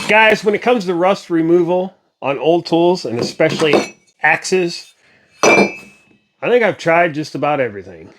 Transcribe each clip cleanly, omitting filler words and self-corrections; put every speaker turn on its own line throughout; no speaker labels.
Guys, when it comes to rust removal on old tools, and especially AXES, I think I've tried just about everything.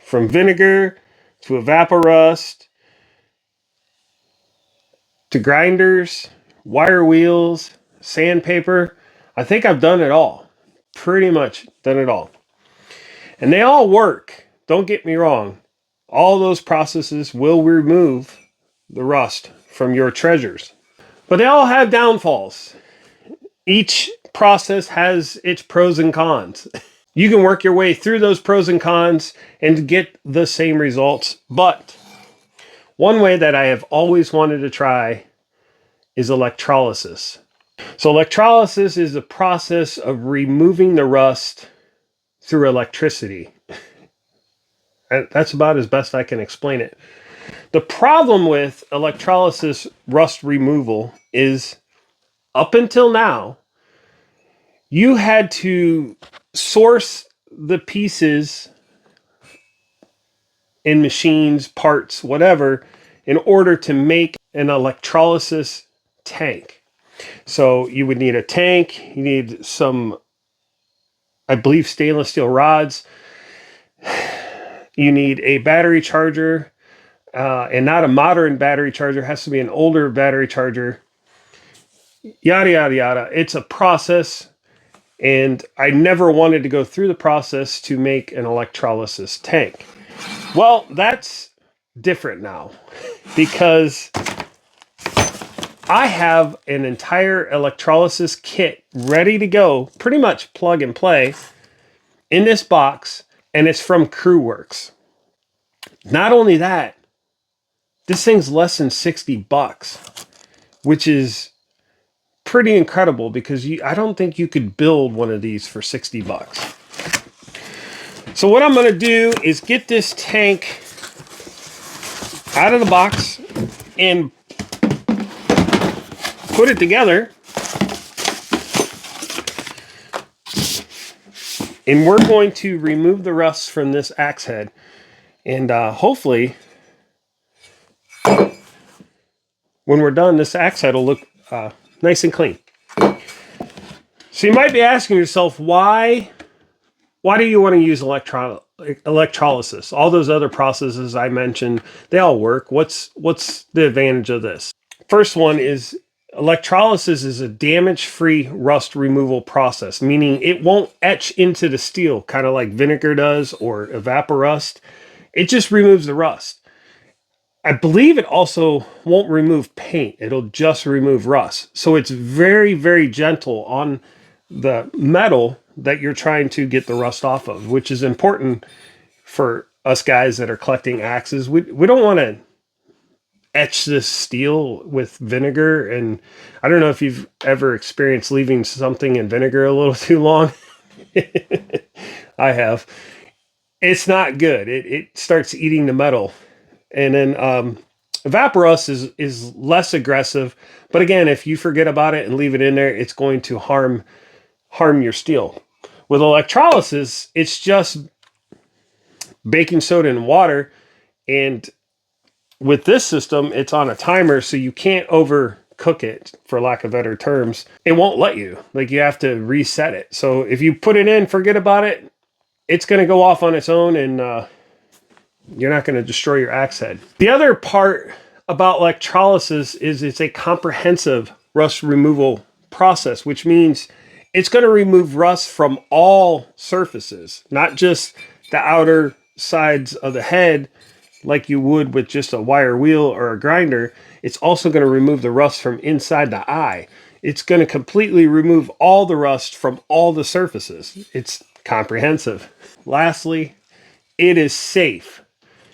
From vinegar to evaporust to grinders, wire wheels, sandpaper. I think I've done it all. Pretty much done it all. And they all work. Don't get me wrong. All those processes will remove the rust from your treasures. But they all have downfalls. Each process has its pros and cons. You can work your way through those pros and cons and get the same results. But one way that I have always wanted to try is electrolysis. So electrolysis is the process of removing the rust through electricity. That's about as best I can explain it. The problem with electrolysis rust removal is, up until now, you had to source the pieces in machines, parts, whatever, in order to make an electrolysis tank. So you would need a tank, you need some, I believe, stainless steel rods, you need a battery charger, and not a modern battery charger, it has to be an older battery charger, yada, yada, yada. It's a process, and I never wanted to go through the process to make an electrolysis tank. Well, that's different now because I have an entire electrolysis kit ready to go, pretty much plug and play, in this box, and it's from Creworks. Not only that, this thing's less than 60 bucks, which is pretty incredible because I don't think you could build one of these for 60 bucks. So what I'm going to do is get this tank out of the box and put it together. And we're going to remove the rust from this axe head. And hopefully, when we're done, this axe head will look nice and clean. So you might be asking yourself, why do you want to use electrolysis? All those other processes I mentioned, they all work. What's the advantage of this? First one is electrolysis is a damage-free rust removal process, meaning it won't etch into the steel, kind of like vinegar does or evaporust. It just removes the rust. I believe it also won't remove paint. It'll just remove rust. So it's very, very gentle on the metal that you're trying to get the rust off of, which is important for us guys that are collecting axes. We don't want to etch this steel with vinegar. And I don't know if you've ever experienced leaving something in vinegar a little too long. I have. It's not good. It starts eating the metal. And then evaporust is less aggressive. But again, if you forget about it and leave it in there, it's going to harm your steel. With electrolysis, it's just baking soda and water. And with this system, it's on a timer, so you can't overcook it, for lack of better terms. It won't let you. Like, you have to reset it. So if you put it in, forget about it, it's going to go off on its own, and you're not going to destroy your axe head. The other part about electrolysis is it's a comprehensive rust removal process, which means it's going to remove rust from all surfaces, not just the outer sides of the head like you would with just a wire wheel or a grinder. It's also going to remove the rust from inside the eye. It's going to completely remove all the rust from all the surfaces. It's comprehensive. Lastly, it is safe.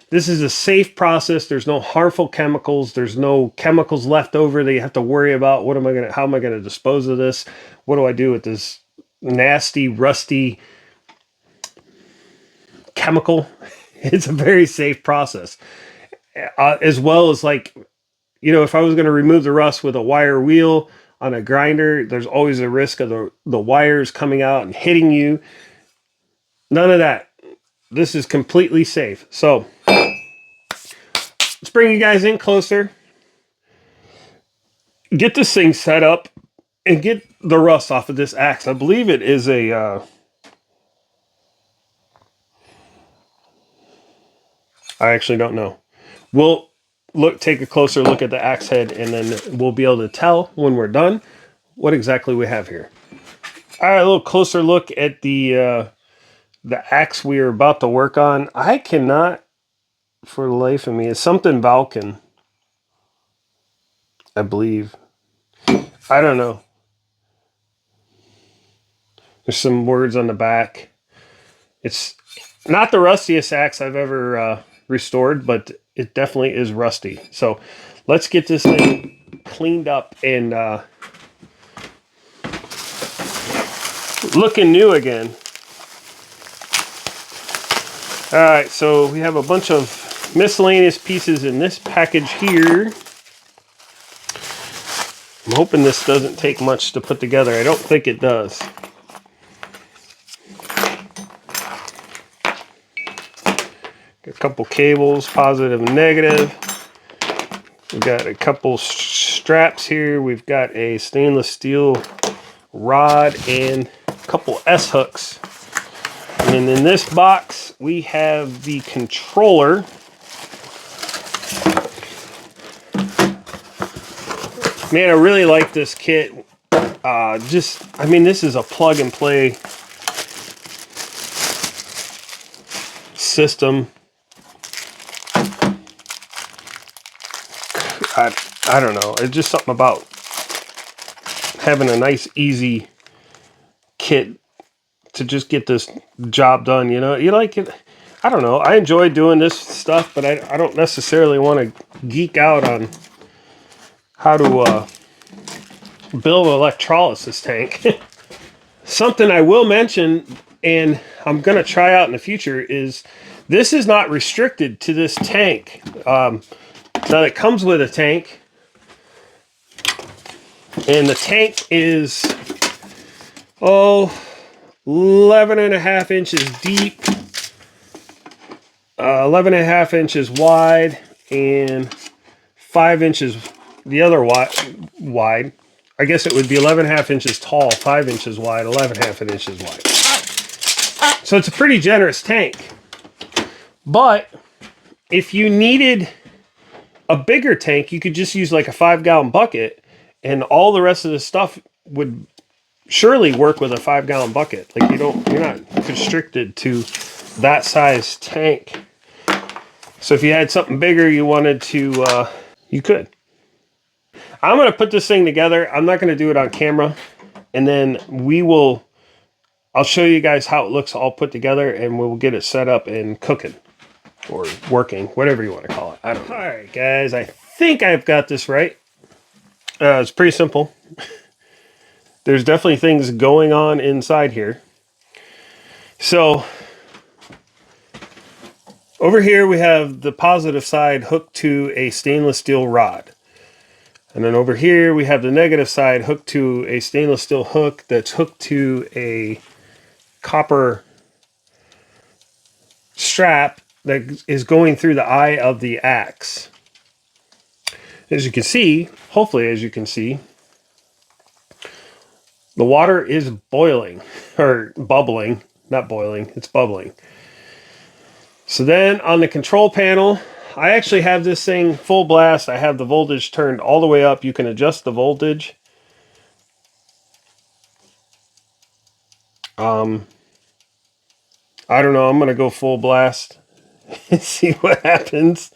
This is a safe process. There's no harmful chemicals. There's no chemicals left over that you have to worry about. How am I going to dispose of this? What do I do with this nasty, rusty chemical? It's a very safe process. As well as, like, if I was going to remove the rust with a wire wheel on a grinder, there's always a risk of the wires coming out and hitting you. None of that. This is completely safe. So let's bring you guys in closer. get this thing set up and get the rust off of this axe. I believe it is a I actually don't know. We'll take a closer look at the axe head, and then we'll be able to tell when we're done what exactly we have here. All right, a little closer look at the axe we are about to work on. I cannot, for the life of me, it's something Vulcan, I believe. I don't know. There's some words on the back. It's not the rustiest axe I've ever restored, but it definitely is rusty. So let's get this thing cleaned up and looking new again. All right, so we have a bunch of miscellaneous pieces in this package here. I'm hoping this doesn't take much to put together. I don't think it does. A couple cables, positive and negative. We've got a couple straps here. We've got a stainless steel rod and a couple S-hooks. And in this box, we have the controller. Man, I really like this kit. I mean, this is a plug and play system. I don't know. It's just something about having a nice, easy kit to just get this job done. You know, you like it. I don't know. I enjoy doing this stuff, but I don't necessarily want to geek out on how to build an electrolysis tank. Something I will mention, and I'm going to try out in the future, is this is not restricted to this tank. Now it comes with a tank, and the tank is 11.5 inches deep, 11.5 inches wide, and 5 inches the other wide. I guess it would be 11.5 inches tall, 5 inches wide, 11.5 inches wide. So it's a pretty generous tank. But if you needed a bigger tank, you could just use like a 5-gallon bucket, and all the rest of the stuff would surely work with a 5-gallon bucket. Like you're not constricted to that size tank. So if you had something bigger you wanted to, you could. I'm going to put this thing together. I'm not going to do it on camera. And then I'll show you guys how it looks all put together, and we'll get it set up and cooking or working, whatever you want to call it. I don't know. All right, guys, I think I've got this right. It's pretty simple. There's definitely things going on inside here. So over here we have the positive side hooked to a stainless steel rod. And then over here we have the negative side hooked to a stainless steel hook that's hooked to a copper strap that is going through the eye of the axe. As you can see, hopefully as you can see, the water is boiling, or bubbling, not boiling, it's bubbling. So then on the control panel, I actually have this thing full blast. I have the voltage turned all the way up. You can adjust the voltage. I don't know, I'm going to go full blast and see what happens.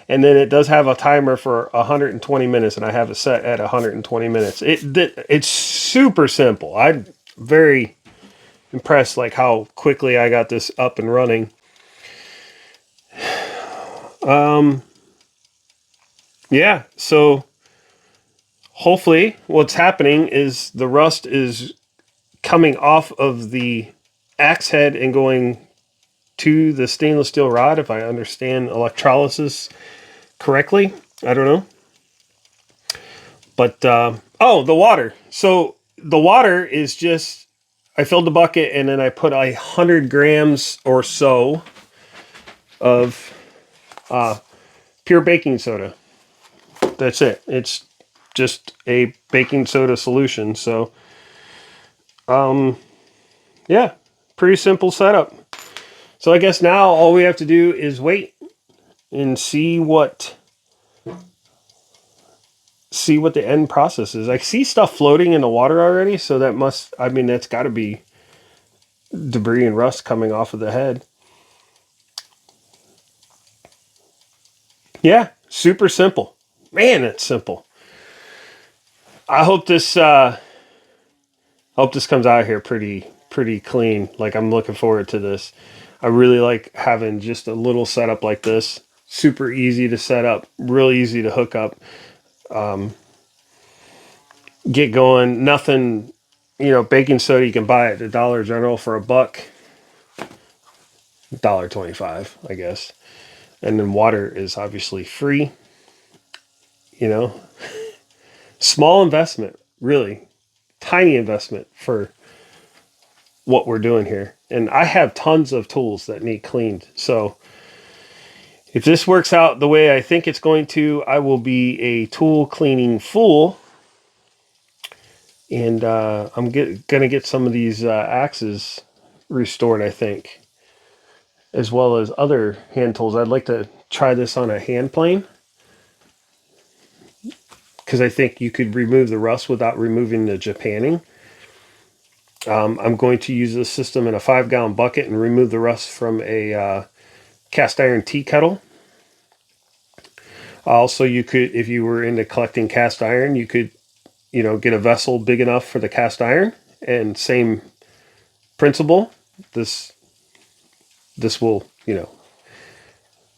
And then it does have a timer for 120 minutes, and I have it set at 120 minutes. It's super simple. I'm very impressed like how quickly I got this up and running. Yeah, so hopefully what's happening is the rust is coming off of the axe head and going to the stainless steel rod, if I understand electrolysis correctly. I don't know. But, oh, the water. So the water is just, I filled the bucket and then I put 100 grams or so of pure baking soda. That's it. It's just a baking soda solution. So, yeah, pretty simple setup. So I guess now all we have to do is wait and see what the end process is. I see stuff floating in the water already, so that must, I mean, that's got to be debris and rust coming off of the head. Yeah, super simple. Man, it's simple. I hope this comes out here pretty clean. Like, I'm looking forward to this. I really like having just a little setup like this. Super easy to set up, real easy to hook up. Get going. Nothing, baking soda you can buy at the Dollar General for $1, $1.25, I guess. And then water is obviously free. Small investment, really tiny investment for what we're doing here. And I have tons of tools that need cleaned. So if this works out the way I think it's going to, I will be a tool cleaning fool. And I'm going to get some of these AXES restored, I think, as well as other hand tools. I'd like to try this on a hand plane, because I think you could remove the rust without removing the japanning. I'm going to use this system in a 5-gallon bucket and remove the rust from a cast iron tea kettle. Also, you could, if you were into collecting cast iron, you could, get a vessel big enough for the cast iron, and same principle. This will,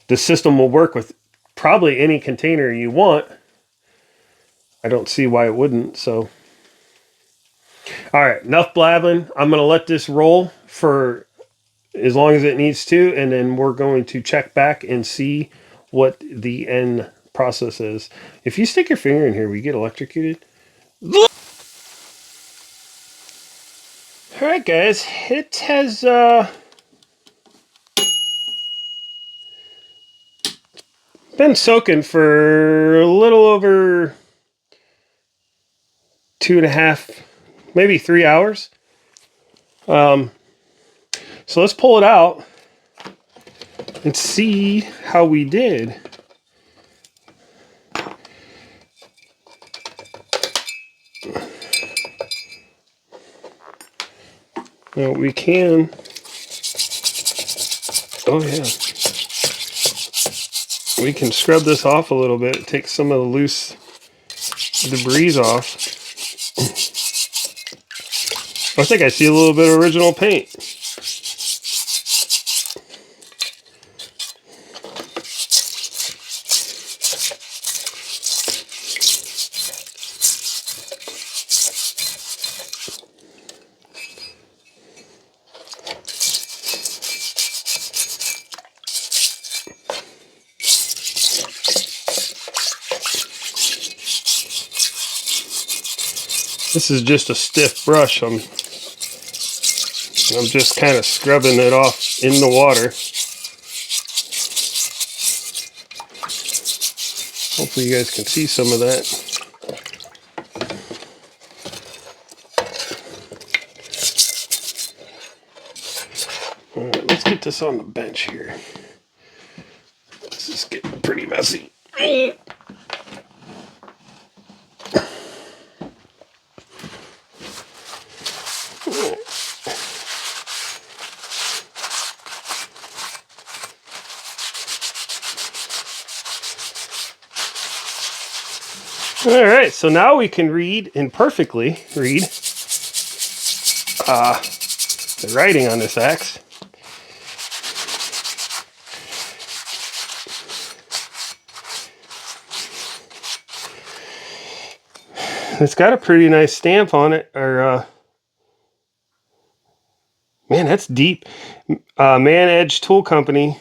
the system will work with probably any container you want. I don't see why it wouldn't. So, all right, enough blabbing. I'm going to let this roll for as long as it needs to, and then we're going to check back and see what the end process is. If you stick your finger in here, will you get electrocuted? All right, guys, it has been soaking for a little over 2.5, maybe 3 hours. So let's pull it out and see how we did. Now we can. Oh yeah. We can scrub this off a little bit, take some of the loose debris off. I think I see a little bit of original paint. This is just a stiff brush. I'm just kind of scrubbing it off in the water. Hopefully you guys can see some of that. All right, let's get this on the bench here. This is getting pretty messy. All right, so now we can read and perfectly read the writing on this axe. It's got a pretty nice stamp on it. Or man, that's deep. Man Edge Tool Company,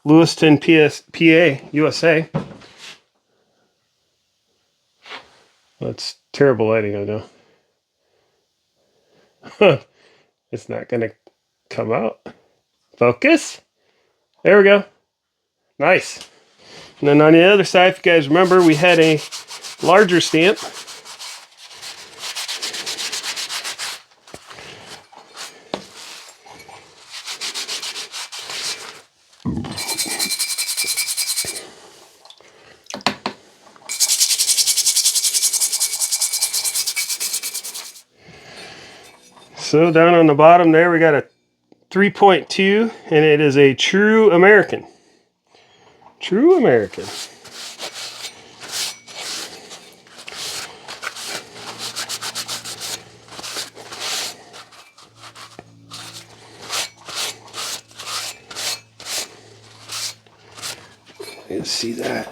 Lewiston, PA, USA. That's terrible lighting, I know. It's not going to come out. Focus. There we go. Nice. And then on the other side, if you guys remember, we had a larger stamp. So down on the bottom there, we got a 3.2, and it is a True American. True American. You can see that.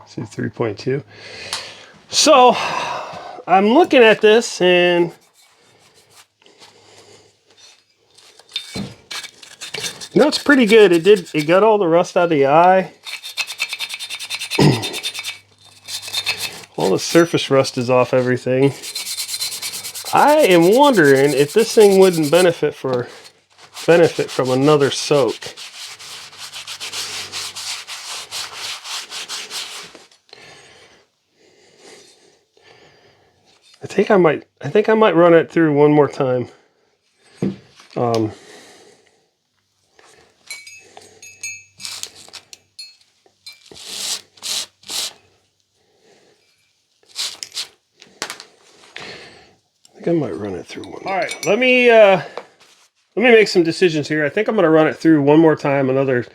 See 3.2. So I'm looking at this and it's pretty good. It got all the rust out of the eye. All the surface rust is off everything. I am wondering if this thing wouldn't benefit from another soak. I think I might run it through one more time. I might run it through one. All right, let me make some decisions here. I think I'm going to run it through one more time, another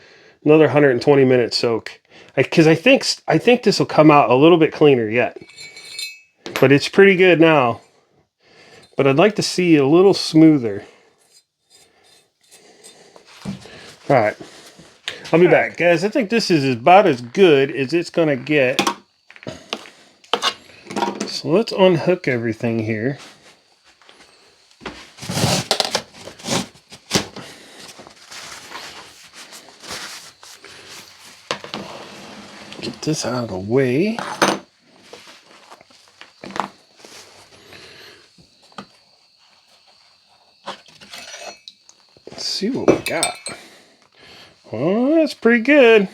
120-minute soak, because I think this will come out a little bit cleaner yet. But it's pretty good now. But I'd like to see a little smoother. All right, I'll be back, guys. I think this is about as good as it's going to get. So let's unhook everything here. Get this out of the way. Let's see what we got. Oh, that's pretty good.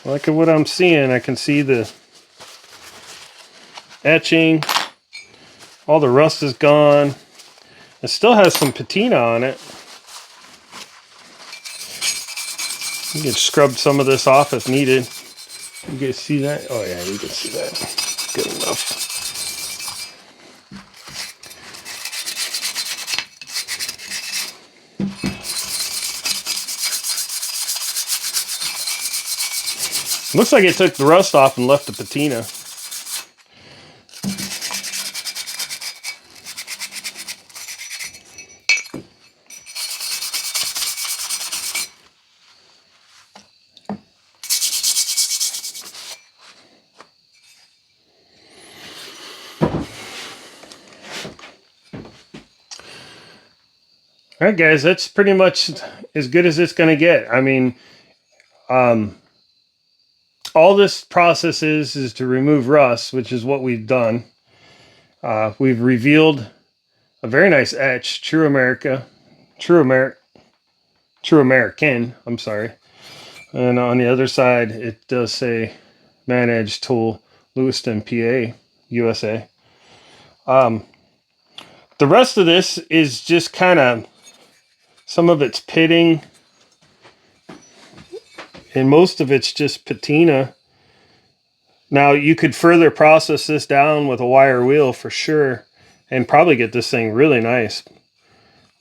Look at what I'm seeing. I can see the etching. All the rust is gone. It still has some patina on it. You can scrub some of this off if needed. You guys see that? Oh yeah, you can see that. Good enough. Looks like it took the rust off and left the patina. All right, guys, that's pretty much as good as it's going to get. I mean, all this process is to remove rust, which is what we've done. We've revealed a very nice etch, True American, I'm sorry. And on the other side, it does say Man Edge Tool, Lewiston, PA, USA. The rest of this is just kind of, some of it's pitting, and most of it's just patina. Now, you could further process this down with a wire wheel for sure, and probably get this thing really nice.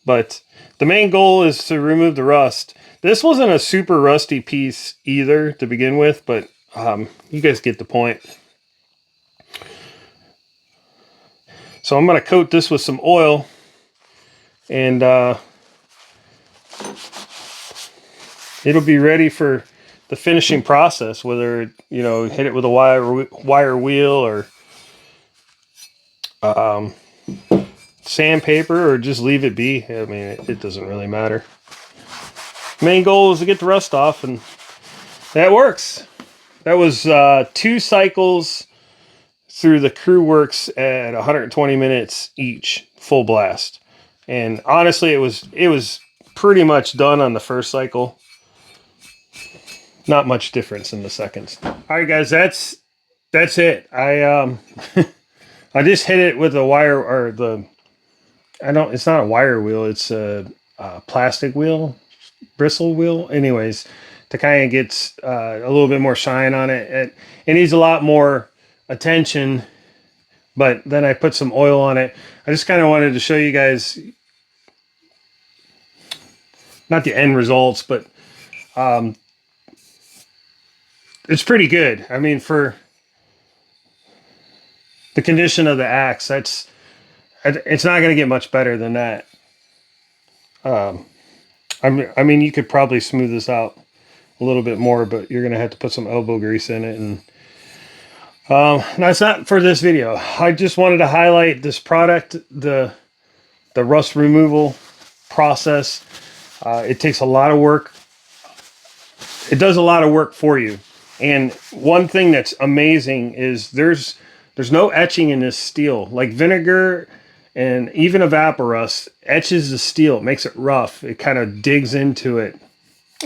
But the main goal is to remove the rust. This wasn't a super rusty piece either to begin with, but you guys get the point. So I'm going to coat this with some oil, and it'll be ready for the finishing process, whether, you know, hit it with a wire wheel or sandpaper, or just leave it be. I mean, it doesn't really matter. Main goal is to get the rust off, and that works. That was 2 cycles through the Creworks at 120 minutes each, full blast. And honestly, it was pretty much done on the first cycle. Not much difference in the seconds. All right, guys, that's it. I I just hit it with a wire, or the it's not a wire wheel. It's a plastic wheel, bristle wheel. Anyways, to kind of get a little bit more shine on it. It needs a lot more attention, but then I put some oil on it. I just kind of wanted to show you guys, not the end results, but it's pretty good. I mean, for the condition of the axe, it's not going to get much better than that. I mean, you could probably smooth this out a little bit more, but you're going to have to put some elbow grease in it. And that's not for this video. I just wanted to highlight this product, the rust removal process. It takes a lot of work. It does a lot of work for you. And one thing that's amazing is there's no etching in this steel. Like vinegar and even evaporust etches the steel. It makes it rough. It kind of digs into it.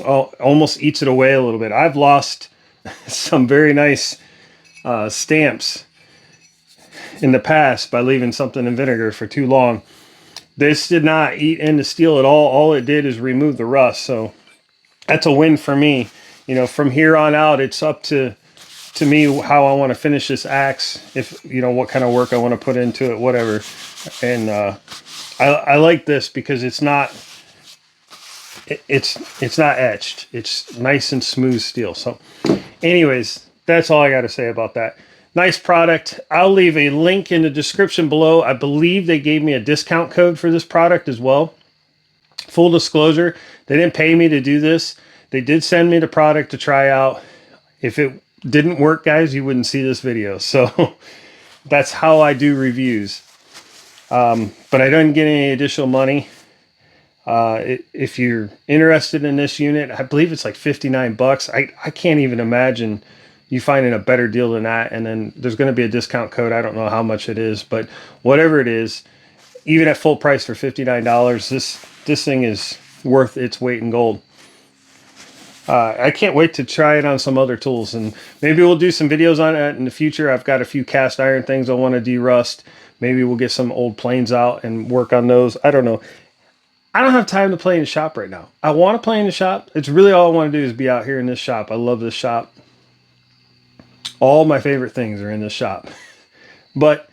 Almost eats it away a little bit. I've lost some very nice stamps in the past by leaving something in vinegar for too long. This did not eat into steel at all. All it did is remove the rust. So that's a win for me. You know, from here on out, it's up to me how I want to finish this axe. If you know what kind of work I want to put into it, whatever. And I like this because it's not etched. It's nice and smooth steel. So, anyways, that's all I got to say about that. Nice product. I'll leave a link in the description below. I believe they gave me a discount code for this product as well. Full disclosure, they didn't pay me to do this. They did send me the product to try out. If it didn't work, guys, you wouldn't see this video. So that's how I do reviews. But I didn't get any additional money. If you're interested in this unit, I believe it's like 59 bucks. I can't even imagine you finding a better deal than that. And then there's going to be a discount code. I don't know how much it is, but whatever it is, even at full price for $59, this thing is worth its weight in gold. I can't wait to try it on some other tools, and maybe we'll do some videos on it in the future. I've got a few cast iron things I want to derust. Maybe we'll get some old planes out and work on those. I don't know. I don't have time to play in the shop right now. I want to play in the shop. It's really all I want to do is be out here in this shop. I love this shop. All my favorite things are in this shop. But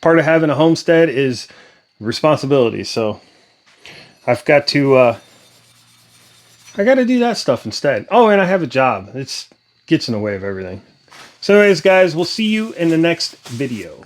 part of having a homestead is responsibility. So I've got to I got to do that stuff instead. Oh, and I have a job. It gets in the way of everything. So anyways, guys, we'll see you in the next video.